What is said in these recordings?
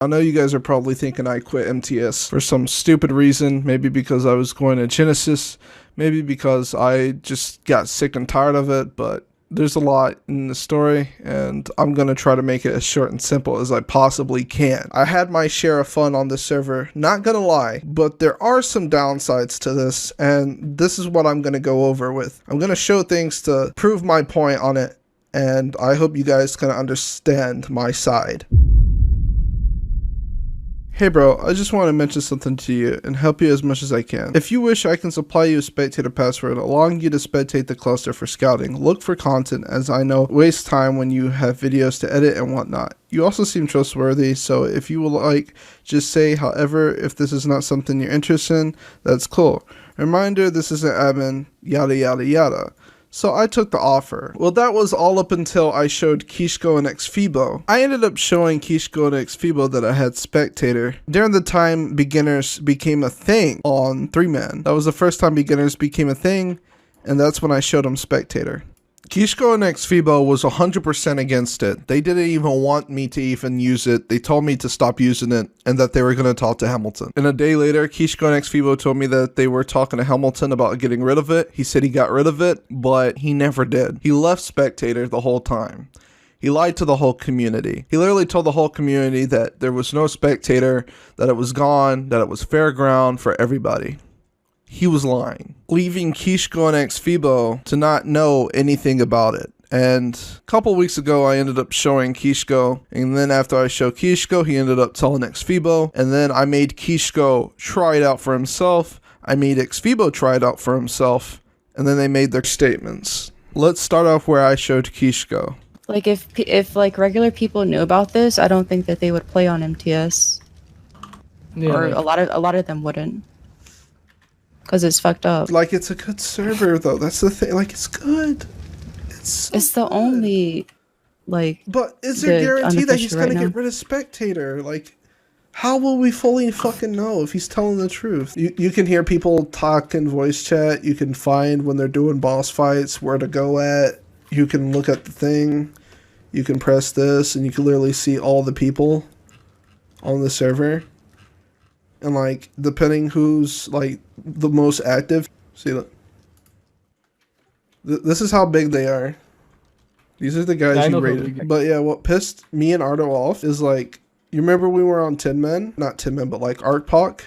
I know you guys are probably thinking I quit MTS for some stupid reason, maybe because I was going to Genesis, maybe because I just got sick and tired of it, but there's a lot in the story, and I'm going to try to make it as short and simple as I possibly can. I had my share of fun on this server, not gonna lie, but there are some downsides to this, and this is what I'm going to go over with. I'm going to show things to prove my point on it, and I hope you guys can understand my side. Hey bro, I just want to mention something to you and help you as much as I can. If you wish, I can supply you a spectator password allowing you to spectate the cluster for scouting. Look for content, as I know waste time when you have videos to edit and whatnot. You also seem trustworthy, so if you would like, just say. However, if this is not something you're interested in, that's cool. Reminder, this is an admin, yada yada yada. So I took the offer. Well, that was all up until I showed Kishko and Xfibo. I ended up showing Kishko and Xfibo that I had spectator during the time beginners became a thing on 3-man. That was the first time beginners became a thing, and that's when I showed them spectator. Kishko and Xfibo was 100% against it. They didn't even want me to even use it. They told me to stop using it and that they were going to talk to Hamilton. And a day later, Kishko and Xfibo told me that they were talking to Hamilton about getting rid of it. He said he got rid of it, but he never did. He left spectator the whole time. He lied to the whole community. He literally told the whole community that there was no spectator, that it was gone, that it was fair ground for everybody. He was lying, leaving Kishko and Xfibo to not know anything about it. And a couple weeks ago, I ended up showing Kishko, and then after I showed Kishko, he ended up telling Xfibo, and then I made Kishko try it out for himself. I made Xfibo try it out for himself, and then they made their statements. Let's start off where I showed Kishko. Like if like regular people knew about this, I don't think that they would play on MTS, Yeah, or like, a lot of them wouldn't. Because it's fucked up. Like, it's a good server, though. That's the thing. Like, it's good. It's the good. only, like... But is there guarantee that he's right going to now. get rid of spectator? Like, how will we fully fucking know if he's telling the truth? You can hear people talk in voice chat. You can find when they're doing boss fights where to go at. You can look at the thing. You can press this, and you can literally see all the people on the server. And, like, depending who's, like, the most active. See, look. This is how big they are. These are the guys you rated. But, yeah, what pissed me and Ardo off is, like, you remember we were on 10 Men? Not 10 Men, but, like, ArcPoc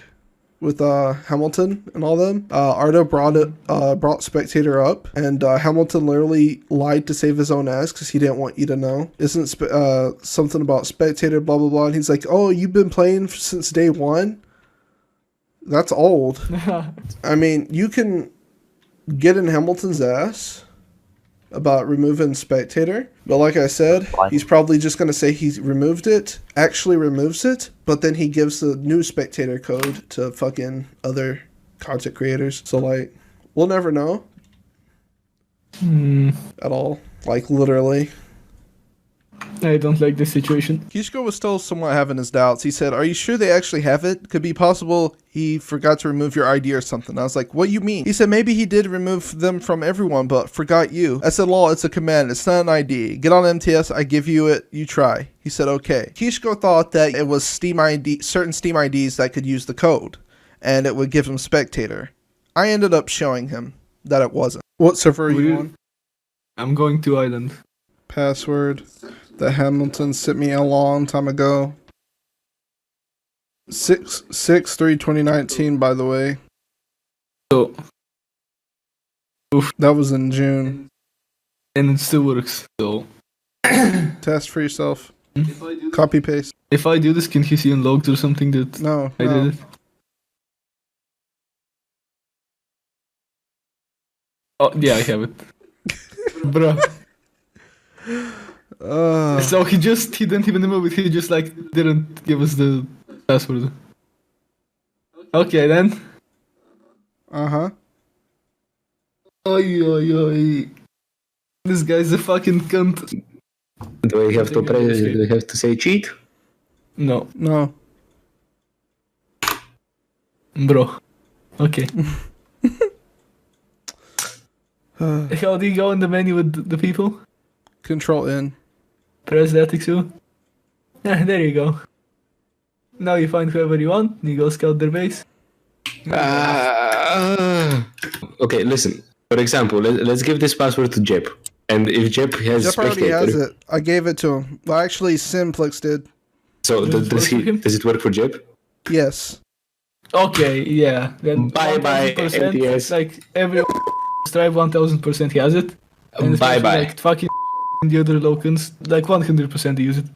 with Hamilton and all them. Ardo brought Spectator up, and Hamilton literally lied to save his own ass because he didn't want you to know. Isn't something about Spectator, blah, blah, blah. And he's like, oh, you've been playing since day one? That's old. I mean, you can get in Hamilton's ass about removing spectator, but like I said, he's probably just going to say he removed it, actually removes it, but then he gives the new spectator code to fucking other content creators. So, like, we'll never know at all. Like, literally. I don't like this situation. Kishko was still somewhat having his doubts. He said, are you sure they actually have it? Could be possible he forgot to remove your ID or something. I was like, what do you mean? He said, maybe he did remove them from everyone, but forgot you. I said, lol, it's a command. It's not an ID. Get on MTS. I give you it. You try. He said, okay. Kishko thought that it was Steam ID, certain Steam IDs that could use the code, and it would give him spectator. I ended up showing him that it wasn't. What server are you on? I'm going to Island. Password that Hamilton sent me a long time ago. 6/3/2019, by the way. So, that was in June. And it still works. So, test for yourself. Copy paste. If I do this, can he see unlocked or something that I did it? Oh yeah, I have it, bro. So he didn't even remove it, he just like didn't give us the password. Okay then. Uh-huh. Oi oi oi. This guy's a fucking cunt. Do we have to press, do we have to say cheat? No. No. Bro. Okay. How do you go in the menu with the people? Control N. Press that too. Yeah, there you go. Now you find whoever you want, and you go scout their base. Okay, listen. For example, let's give this password to Jep. And if Jep has Jep already spectator, has it. I gave it to him. Well, actually, Simplex did. so does it work for Jep? Yes. Okay, yeah. Then Bye bye 1000%, MTS. like every strive 1000% he has it. And Bye bye. like fucking the other locals, like 100% use it.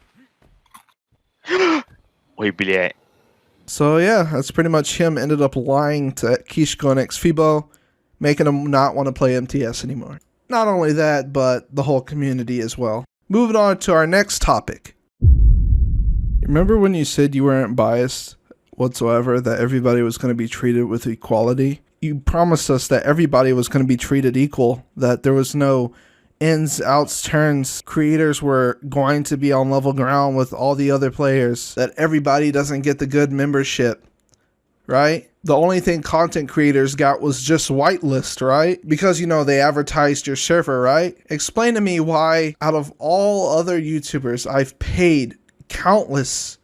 Oi, блядь. So yeah, that's pretty much him. Ended up lying to Kishko and Xfibo, making him not want to play MTS anymore. Not only that, but the whole community as well. Moving on to our next topic. Remember when you said you weren't biased whatsoever, that everybody was going to be treated with equality? You promised us that everybody was going to be treated equal, that there was no ins, outs, turns. Creators were going to be on level ground with all the other players, that everybody doesn't get the good membership, right? The only thing content creators got was just whitelist, right? Because, you know, they advertised your server, right? Explain to me why, out of all other YouTubers, I've paid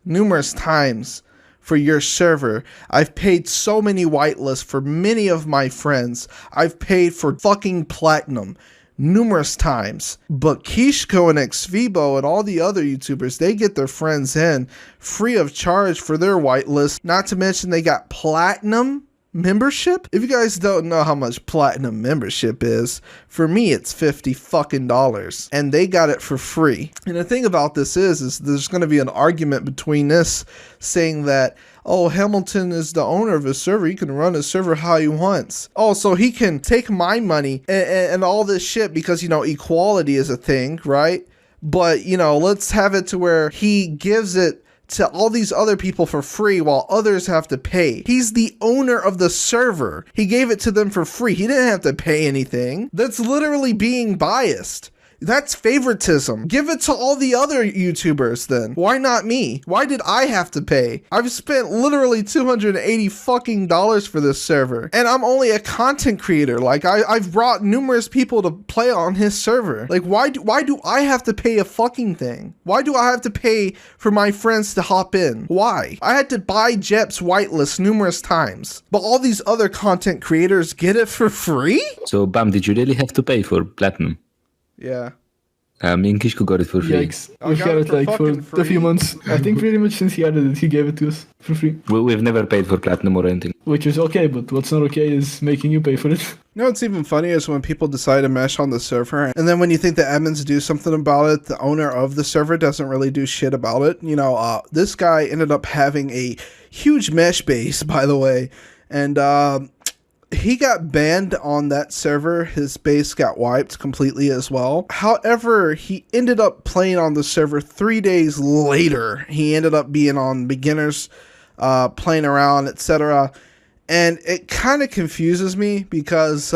numerous times for your server. I've paid so many whitelists for many of my friends. I've paid for fucking platinum numerous times. But Kishko and Xvibo and all the other YouTubers, they get their friends in free of charge for their whitelist. Not to mention they got platinum membership. If you guys don't know how much platinum membership is, for me it's $50 fucking dollars, and they got it for free. And the thing about this is there's going to be an argument between this saying that, oh, Hamilton is the owner of his server, he can run his server how he wants. Oh, so he can take my money and all this shit because, you know, equality is a thing, right? But, you know, let's have it to where he gives it to all these other people for free while others have to pay. He's the owner of the server. He gave it to them for free. He didn't have to pay anything. That's literally being biased. That's favoritism. Give it to all the other YouTubers then. Why not me? Why did I have to pay? I've spent literally $280 fucking dollars for this server, and I'm only a content creator. Like I've brought numerous people to play on his server. Like why do I have to pay a fucking thing? Why do I have to pay for my friends to hop in? Why? I had to buy Jep's whitelist numerous times, but all these other content creators get it for free? So, Bam, did you really have to pay for platinum? Yeah. Me and Kishko got it for free. Yikes. We've got it like for a few months. I think pretty much since he added it, he gave it to us for free. We've never paid for platinum or anything. Which is okay, but what's not okay is making you pay for it. You know what's even funnier is when people decide to mesh on the server, and then when you think the admins do something about it, the owner of the server doesn't really do shit about it. You know, this guy ended up having a huge mesh base, by the way, and he got banned on that server. His base got wiped completely as well. However, he ended up playing on the server 3 days later. He ended up being on beginners, playing around, etc. And it kind of confuses me because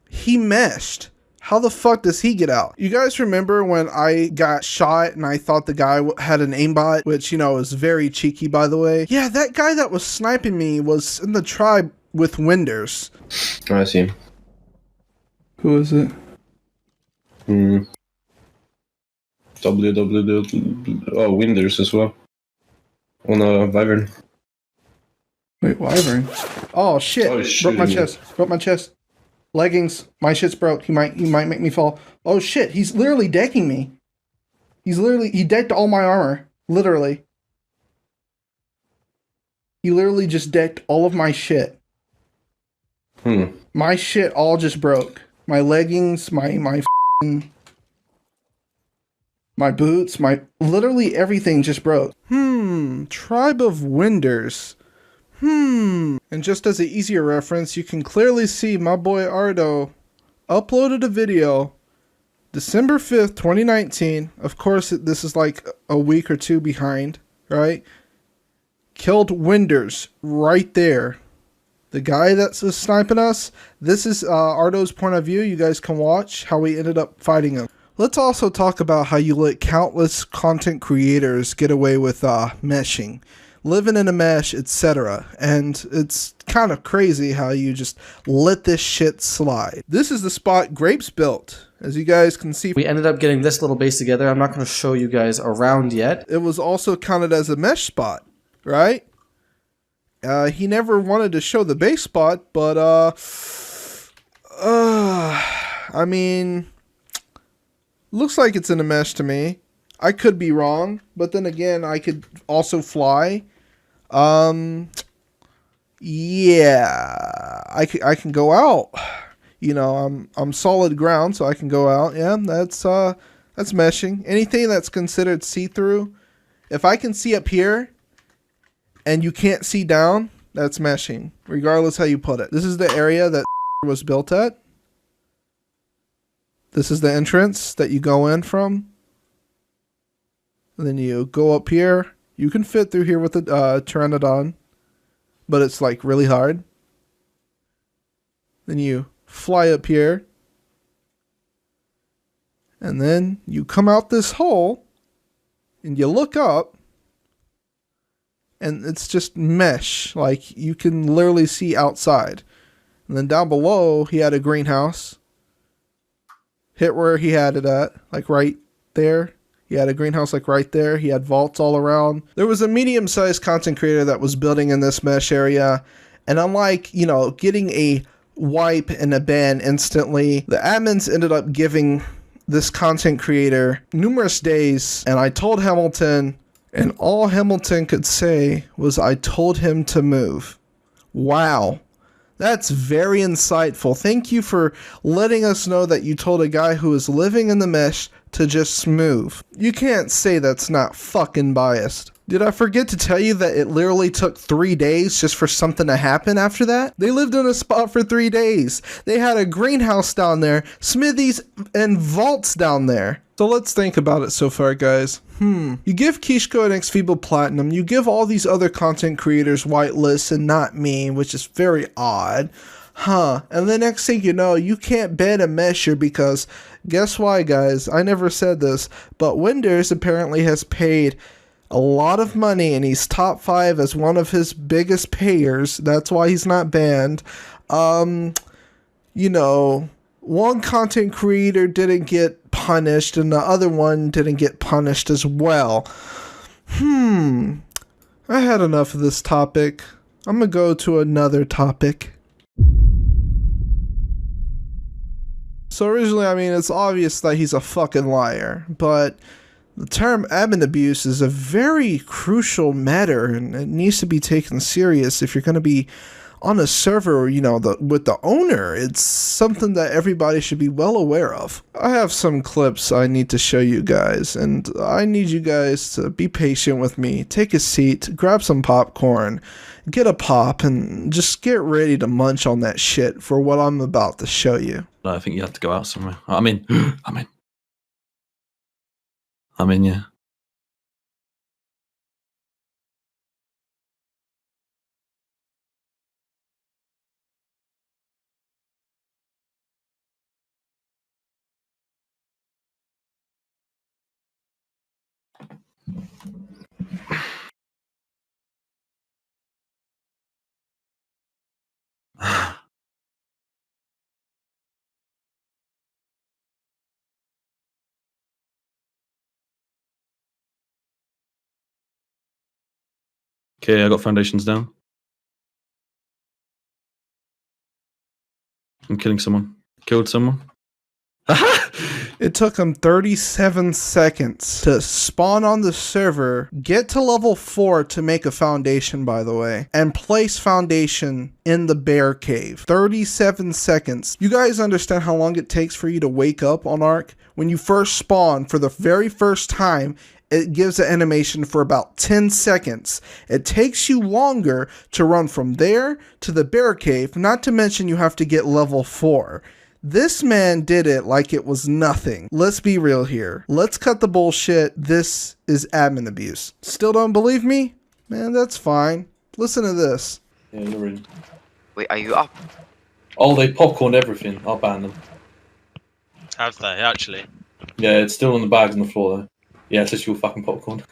he meshed. How the fuck does he get out? You guys remember when I got shot and I thought the guy had an aimbot, which, you know, is very cheeky, by the way. Yeah, that guy that was sniping me was in the tribe with Winders. Oh, I see. Who is it? Oh, Winders as well. On a Wyvern. Wait, Wyvern? Oh shit! Oh, shit. Broke my chest. Broke my chest. Leggings. My shit's broke. He might make me fall. Oh shit! He's literally decking me. He decked all my armor. Literally. He literally just decked all of my shit. My shit all just broke. My leggings, my boots, literally everything just broke. Tribe of Winders. And just as an easier reference, you can clearly see my boy Ardo uploaded a video December 5th, 2019. Of course, this is like a week or two behind, right? Killed Winders right there. The guy that's sniping us, this is Ardo's point of view. You guys can watch how we ended up fighting him. Let's also talk about how you let countless content creators get away with meshing, living in a mesh, etc. And it's kind of crazy how you just let this shit slide. This is the spot Grapes built. As you guys can see, we ended up getting this little base together. I'm not going to show you guys around yet. It was also counted as a mesh spot. right? He never wanted to show the base spot, but I mean, looks like it's in a mesh to me. I could be wrong, but then again, I could also fly. Yeah, I can go out. You know, I'm solid ground, so I can go out. Yeah, that's meshing. Anything that's considered see-through, if I can see up here and you can't see down, that's meshing, regardless how you put it. This is the area that was built at. This is the entrance that you go in from. And then you go up here. You can fit through here with the Pteranodon, but it's like really hard. Then you fly up here. And then you come out this hole and you look up and it's just mesh. Like you can literally see outside. And then down below, he had a greenhouse. Hit where he had it at, like right there. He had a greenhouse like right there. He had vaults all around. There was a medium-sized content creator that was building in this mesh area. And unlike, you know, getting a wipe and a ban instantly, the admins ended up giving this content creator numerous days. And I told Hamilton, and all Hamilton could say was, I told him to move. Wow. That's very insightful. Thank you for letting us know that you told a guy who is living in the mesh to just move. You can't say that's not fucking biased. Did I forget to tell you that it literally took 3 days just for something to happen after that? They lived in a spot for 3 days. They had a greenhouse down there, smithies, and vaults down there. So let's think about it so far, guys. You give Kishko and Xfeeble Platinum, you give all these other content creators whitelists and not me, which is very odd. And the next thing you know, you can't ban a mesher because, guess why, guys? I never said this, but Winders apparently has paid a lot of money and he's top 5 as one of his biggest payers. That's why he's not banned. You know, one content creator didn't get punished and the other one didn't get punished as well. I had enough of this topic. I'm gonna go to another topic. So originally, I mean, it's obvious that he's a fucking liar, but the term admin abuse is a very crucial matter and it needs to be taken serious if you're going to be on a server, you know, with the owner. It's something that everybody should be well aware of. I have some clips I need to show you guys, and I need you guys to be patient with me. Take a seat, grab some popcorn, get a pop, and just get ready to munch on that shit for what I'm about to show you. I think you have to go out somewhere. I'm in, yeah. Okay, I got foundations down. I'm killing someone. Killed someone. It took him 37 seconds to spawn on the server, get to level 4 to make a foundation, by the way, and place foundation in the bear cave. 37 seconds. You guys understand how long it takes for you to wake up on Ark? When you first spawn for the very first time, it gives an animation for about 10 seconds. It takes you longer to run from there to the bear cave, not to mention you have to get level 4. This man did it like it was nothing. Let's be real here. Let's cut the bullshit. This is admin abuse. Still don't believe me? Man, that's fine. Listen to this. Yeah, you're in. Wait, are you up? Oh, they popcorn everything. I'll ban them. Have they, actually? Yeah, it's still on the bags on the floor though. Yeah, it's just your fucking popcorn.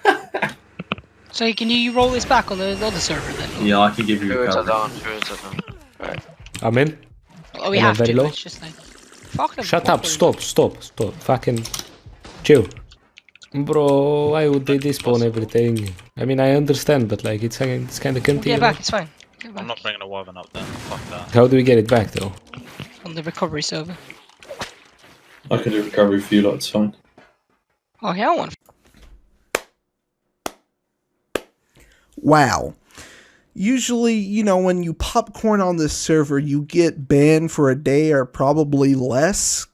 So can you roll this back on the other server then? Yeah, I can give you a Spirits are card. down, spirits are down. Right. I'm in. Oh, we Am I have very to. low? It's just like... Fuck them. Shut up, stop. Fucking chill. Bro, why would they despawn everything? I mean, I understand, but like, it's kind of cunty. Get back, it's fine. Get back. I'm not bringing a wyvern up there. Fuck that. How do we get it back, though? On the recovery server. I can do recovery for you, like, it's fine. Oh, yeah, I want. Wow. Usually, you know, when you popcorn on this server, you get banned for a day or probably less.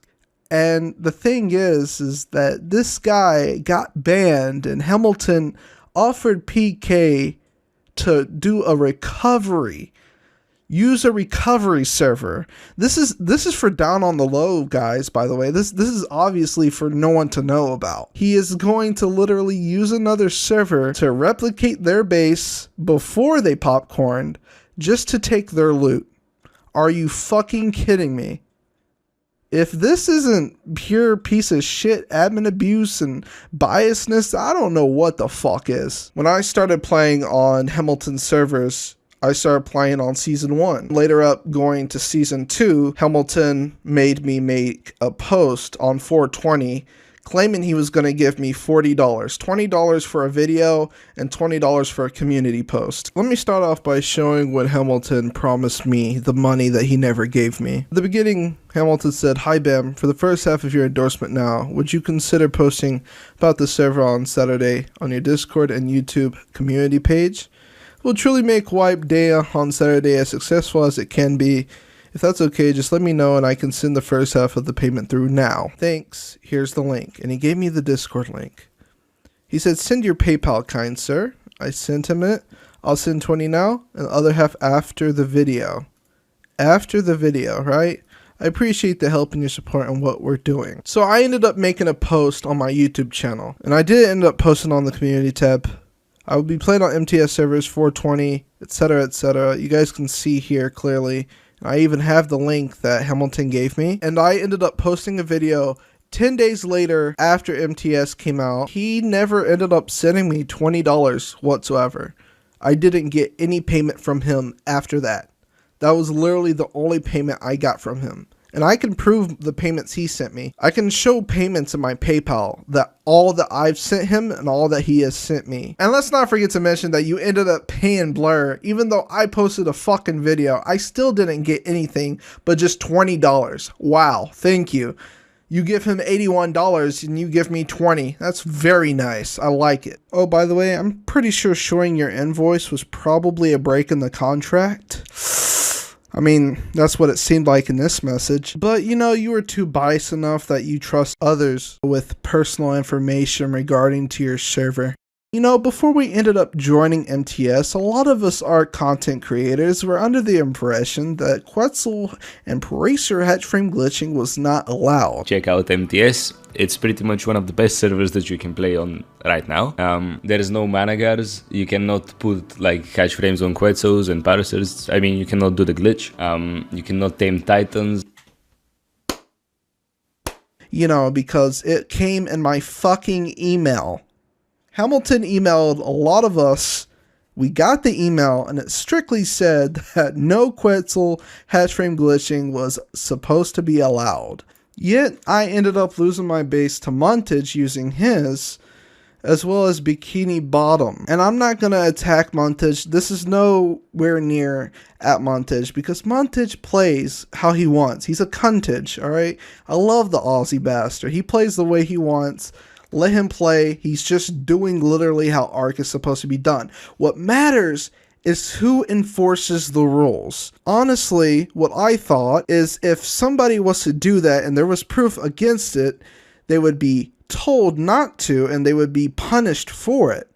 And the thing is that this guy got banned and Hamilton offered PK to do a recovery. Use a recovery server. This is for down on the low, guys, by the way. This is obviously for no one to know about. He is going to literally use another server to replicate their base before they popcorned just to take their loot. Are you fucking kidding me? If this isn't pure piece of shit admin abuse and biasness, I don't know what the fuck is. When I started playing on Hamilton servers, I started playing on Season 1. Later up, going to Season 2, Hamilton made me make a post on 420 claiming he was going to give me $40. $20 for a video and $20 for a community post. Let me start off by showing what Hamilton promised me, the money that he never gave me. At the beginning, Hamilton said, "Hi Bam, for the first half of your endorsement now, would you consider posting about the server on Saturday on your Discord and YouTube community page? Will truly make Wipe Day on Saturday as successful as it can be. If that's okay, just let me know and I can send the first half of the payment through now. Thanks, here's the link." And he gave me the Discord link. He said, "Send your PayPal, kind sir." I sent him it. "I'll send 20 now and the other half after the video." After the video, right? I appreciate the help and your support and what we're doing. So I ended up making a post on my YouTube channel. And I did end up posting on the community tab. I will be playing on MTS servers 420, etc., etc. You guys can see here clearly. I even have the link that Hamilton gave me. And I ended up posting a video 10 days later after MTS came out. He never ended up sending me $20 whatsoever. I didn't get any payment from him after that. That was literally the only payment I got from him. And I can prove the payments he sent me. I can show payments in my PayPal that all that I've sent him and all that he has sent me. And let's not forget to mention that you ended up paying Blur. Even though I posted a fucking video, I still didn't get anything but just $20. Wow, thank you. You give him $81 and you give me $20. That's very nice. I like it. Oh, by the way, I'm pretty sure showing your invoice was probably a break in the contract. I mean, that's what it seemed like in this message. But, you know, you were too biased enough that you trust others with personal information regarding to your server. You know, before we ended up joining MTS, a lot of us art content creators were under the impression that Quetzal and Bracer hatch frame glitching was not allowed. Check out MTS. It's pretty much one of the best servers that you can play on right now. There is no mana guards. You cannot put like hatch frames on Quetzals and Parsers. I mean, you cannot do the glitch. You cannot tame Titans. You know, because it came in my fucking email. Hamilton emailed a lot of us. We got the email and it strictly said that no Quetzal hatch frame glitching was supposed to be allowed. Yet I ended up losing my base to Montage using his, as well as Bikini Bottom. And I'm not going to attack Montage. This is nowhere near at Montage because Montage plays how he wants. He's a cuntage, alright? I love the Aussie bastard. He plays the way he wants. Let him play. He's just doing literally how Ark is supposed to be done. What matters is who enforces the rules. Honestly, what I thought is if somebody was to do that and there was proof against it, they would be told not to and they would be punished for it.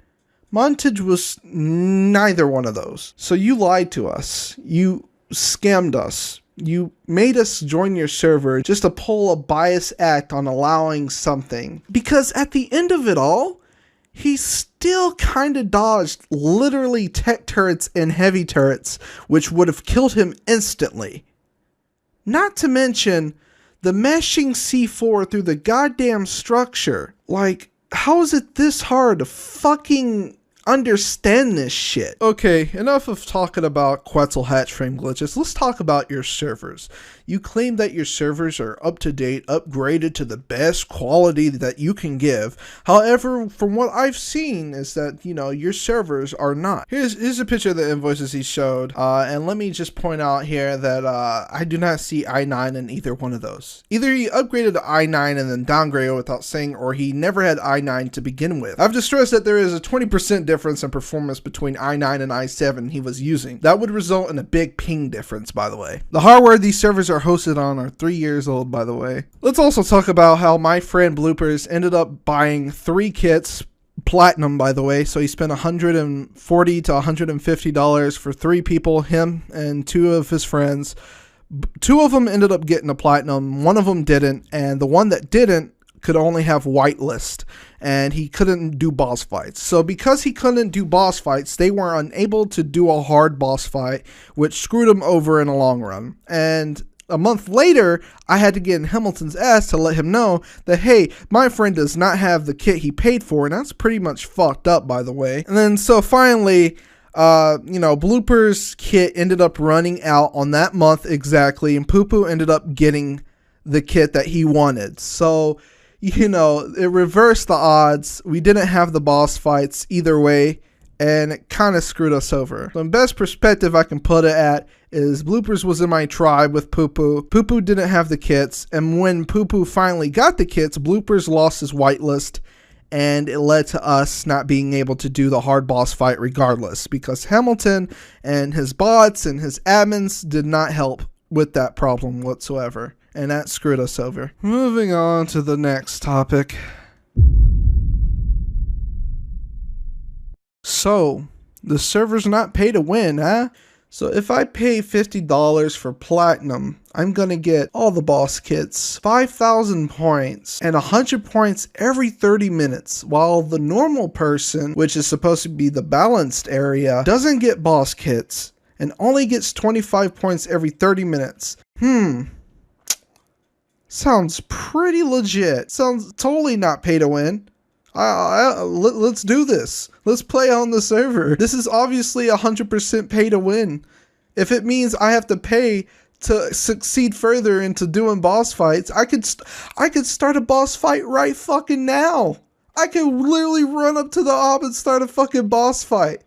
Montage was neither one of those. So you lied to us. You scammed us. You made us join your server just to pull a bias act on allowing something. Because at the end of it all, he still kind of dodged literally tech turrets and heavy turrets, which would have killed him instantly. Not to mention the meshing C4 through the goddamn structure. Like, how is it this hard to fucking understand this shit? Okay, enough of talking about Quetzal hatch frame glitches. Let's talk about your servers. You claim that your servers are up to date, upgraded to the best quality that you can give. However, from what I've seen is that, your servers are not. Here's a picture of the invoices he showed. And let me just point out here that I do not see i9 in either one of those. Either he upgraded to i9 and then downgraded without saying, or he never had i9 to begin with. I've just stressed that there is a 20% difference in performance between i9 and i7 he was using. That would result in a big ping difference, by the way. The hardware these servers are hosted on are 3 years old, by the way. Let's also talk about how my friend Bloopers ended up buying 3 kits, platinum, by the way, so he spent $140 to $150 for 3 people, him and 2 of his friends. 2 of them ended up getting a platinum, 1 of them didn't, and the one that didn't could only have whitelist, and he couldn't do boss fights. So because he couldn't do boss fights, they were unable to do a hard boss fight, which screwed him over in the long run. And a month later, I had to get in Hamilton's ass to let him know that, hey, my friend does not have the kit he paid for, and that's pretty much fucked up, by the way. And then so finally, Blooper's kit ended up running out on that month exactly, and Poo Poo ended up getting the kit that he wanted. So, it reversed the odds. We didn't have the boss fights either way, and it kind of screwed us over. The best perspective I can put it at is Bloopers was in my tribe with Poo Poo. Poo Poo didn't have the kits, and when Poo Poo finally got the kits, Bloopers lost his whitelist, and it led to us not being able to do the hard boss fight regardless, because Hamilton and his bots and his admins did not help with that problem whatsoever. And that screwed us over. Moving on to the next topic. So, the server's not pay to win, huh? So if I pay $50 for platinum, I'm gonna get all the boss kits, 5,000 points, and 100 points every 30 minutes, while the normal person, which is supposed to be the balanced area, doesn't get boss kits, and only gets 25 points every 30 minutes. Sounds pretty legit. Sounds totally not pay to win. Let's do this. Let's play on the server. This is obviously 100% pay to win. If it means I have to pay to succeed further into doing boss fights, I could start a boss fight right fucking now. I could literally run up to the op and start a fucking boss fight.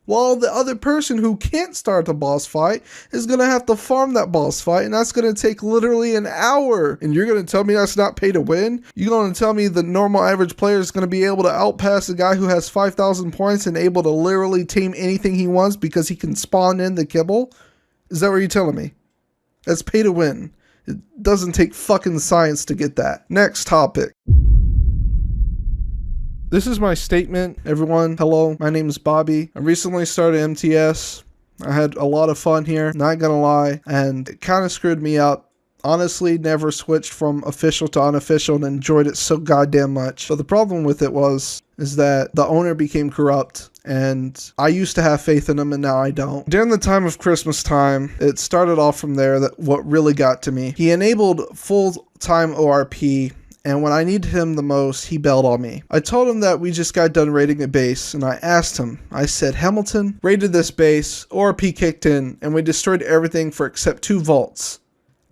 While the other person who can't start a boss fight is going to have to farm that boss fight, and that's going to take literally an hour. And you're going to tell me that's not pay to win? You're going to tell me the normal average player is going to be able to outpass a guy who has 5,000 points and able to literally tame anything he wants because he can spawn in the kibble? Is that what you're telling me? That's pay to win. It doesn't take fucking science to get that. Next topic. This is my statement, everyone. Hello, my name is Bobby. I recently started MTS. I had a lot of fun here, not gonna lie, and it kind of screwed me up. Honestly, never switched from official to unofficial and enjoyed it so goddamn much. But the problem with it is that the owner became corrupt, and I used to have faith in him and now I don't. During the time of Christmas time, it started off from there that what really got to me. He enabled full-time ORP, and when I needed him the most, he bailed on me. I told him that we just got done raiding a base, and I asked him, I said, Hamilton, raided this base, ORP kicked in, and we destroyed everything for except 2 vaults.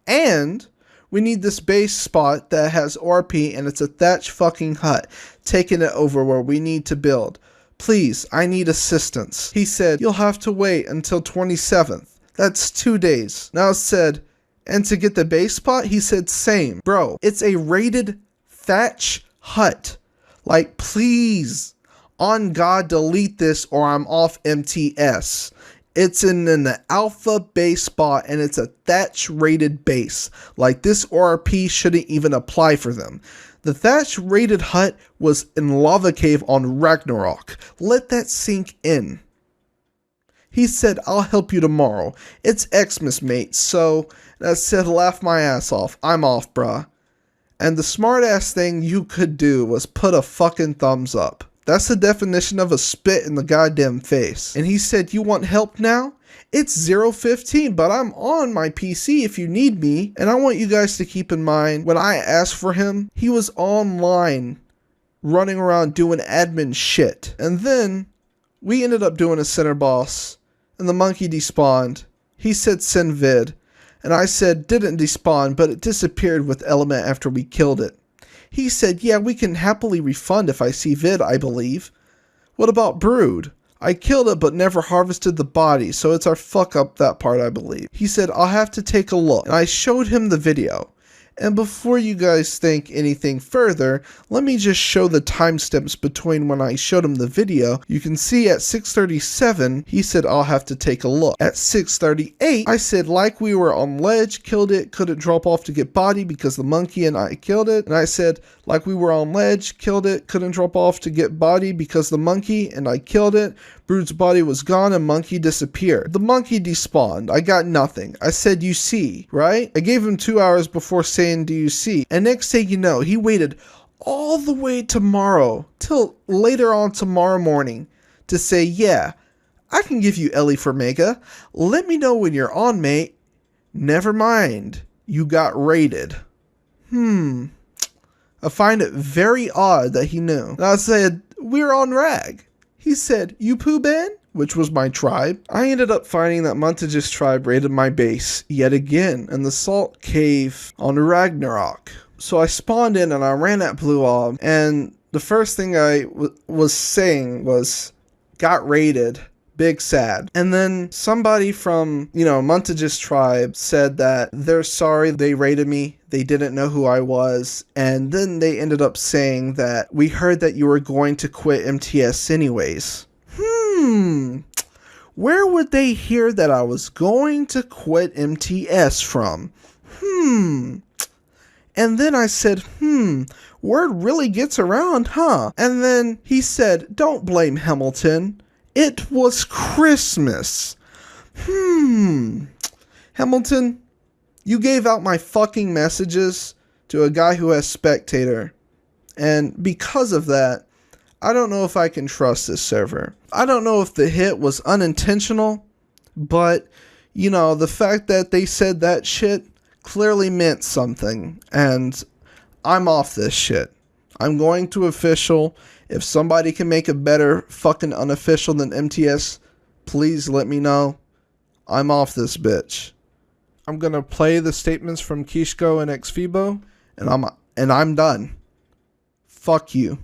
And we need this base spot that has ORP, and it's a thatch fucking hut, taking it over where we need to build. Please, I need assistance. He said, you'll have to wait until 27th. That's 2 days. Now it said, and to get the base spot, he said same. Bro, it's a rated thatch hut. Like, please, on God, delete this or I'm off MTS. It's in an alpha base spot and it's a thatch rated base. Like, this ORP shouldn't even apply for them. The thatch rated hut was in Lava Cave on Ragnarok. Let that sink in. He said, I'll help you tomorrow. It's Xmas, mate. So, I said, laugh my ass off. I'm off, bruh. And the smart ass thing you could do was put a fucking thumbs up. That's the definition of a spit in the goddamn face. And he said, you want help now? It's 0:15, but I'm on my PC if you need me. And I want you guys to keep in mind, when I asked for him, he was online, running around doing admin shit. And then, we ended up doing a center boss, and the monkey despawned. He said send vid, And I said, didn't despawn, but it disappeared with Element after we killed it. He said, yeah, we can happily refund if I see vid, I believe. What about Brood? I killed it but never harvested the body, so it's our fuck up that part, I believe. He said, I'll have to take a look. And I showed him the video. And before you guys think anything further, let me just show the timestamps between when I showed him the video. You can see at 6:37, he said, I'll have to take a look. At 6:38, I said, like we were on ledge, killed it, couldn't drop off to get body because the monkey and I killed it. And I said, like we were on ledge, killed it, couldn't drop off to get body because the monkey and I killed it. Brood's body was gone and monkey disappeared. The monkey despawned. I got nothing. I said, you see, right? I gave him 2 hours before saying, do you see? And next thing you know, he waited all the way tomorrow, till later on tomorrow morning, to say, yeah, I can give you Ellie for Mega. Let me know when you're on, mate. Never mind. You got raided. I find it very odd that he knew. And I said, we're on Rag. He said, you poo Ben? Which was my tribe. I ended up finding that Montage's tribe raided my base yet again in the Salt Cave on Ragnarok. So I spawned in and I ran at Blue Orb, and the first thing I was saying was, got raided. Big sad. And then somebody from, Montage's tribe said that they're sorry they raided me. They didn't know who I was. And then they ended up saying that we heard that you were going to quit MTS anyways. Where would they hear that I was going to quit MTS from? And then I said, word really gets around, huh? And then he said, don't blame Hamilton. It was Christmas. Hamilton, you gave out my fucking messages to a guy who has Spectator. And because of that, I don't know if I can trust this server. I don't know if the hit was unintentional, but, the fact that they said that shit clearly meant something. And I'm off this shit. I'm going to official. If somebody can make a better fucking unofficial than MTS, please let me know. I'm off this bitch. I'm gonna play the statements from Kishko and Xfibo, and I'm done. Fuck you.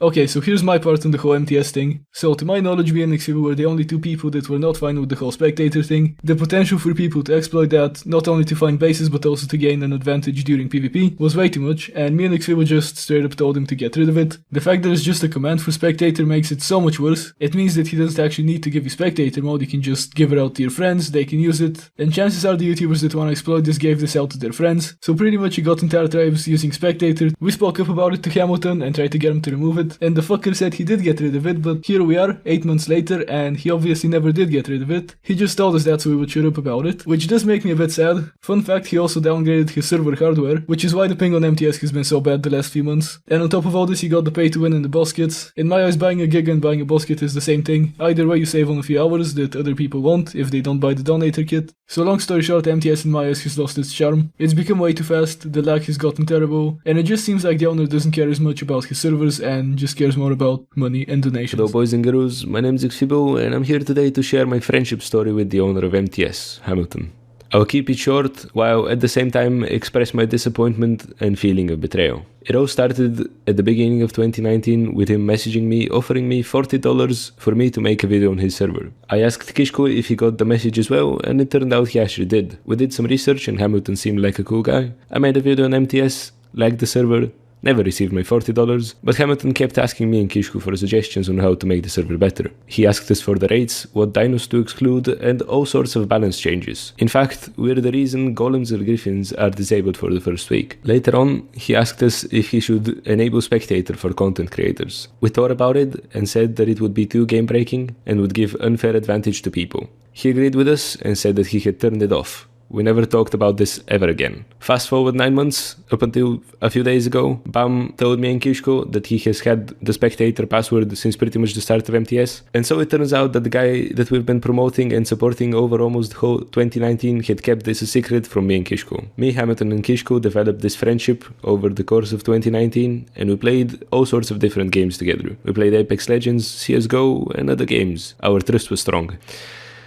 Okay, so here's my part on the whole MTS thing. So to my knowledge, me and Xivu were the only two people that were not fine with the whole spectator thing. The potential for people to exploit that, not only to find bases but also to gain an advantage during PvP, was way too much, and me and Xivu just straight up told him to get rid of it. The fact that it's just a command for spectator makes it so much worse. It means that he doesn't actually need to give you spectator mode, you can just give it out to your friends, they can use it, and chances are the YouTubers that want to exploit this gave this out to their friends. So pretty much he got entire tribes using spectator. We spoke up about it to Hamilton and tried to get him to remove it. And the fucker said he did get rid of it, but here we are, 8 months later, and he obviously never did get rid of it. He just told us that so we would shut up about it, which does make me a bit sad. Fun fact, he also downgraded his server hardware, which is why the ping on MTS has been so bad the last few months. And on top of all this, he got the pay to win in the boss kits. In my eyes, buying a gig and buying a boss kit is the same thing. Either way, you save on a few hours that other people won't if they don't buy the donator kit. So long story short, MTS in my eyes has lost its charm. It's become way too fast, the lag has gotten terrible, and it just seems like the owner doesn't care as much about his servers and just cares more about money and donations. Hello boys and girls, my name is Xfibo and I'm here today to share my friendship story with the owner of MTS, Hamilton. I'll keep it short, while at the same time express my disappointment and feeling of betrayal. It all started at the beginning of 2019 with him messaging me, offering me $40 for me to make a video on his server. I asked Kishko if he got the message as well, and it turned out he actually did. We did some research and Hamilton seemed like a cool guy. I made a video on MTS, liked the server, never received my $40, but Hamilton kept asking me and Kishko for suggestions on how to make the server better. He asked us for the rates, what dinos to exclude, and all sorts of balance changes. In fact, we're the reason golems or griffins are disabled for the first week. Later on, he asked us if he should enable spectator for content creators. We thought about it and said that it would be too game breaking and would give unfair advantage to people. He agreed with us and said that he had turned it off. We never talked about this ever again. Fast forward 9 months, up until a few days ago, Bam told me and Kishko that he has had the spectator password since pretty much the start of MTS. And so it turns out that the guy that we've been promoting and supporting over almost the whole 2019 had kept this a secret from me and Kishko. Me, Hamilton and Kishko developed this friendship over the course of 2019 and we played all sorts of different games together. We played Apex Legends, CSGO and other games. Our trust was strong.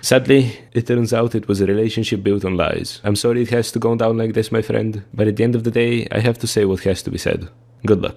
Sadly, it turns out it was a relationship built on lies. I'm sorry it has to go down like this, my friend, but at the end of the day, I have to say what has to be said. Good luck.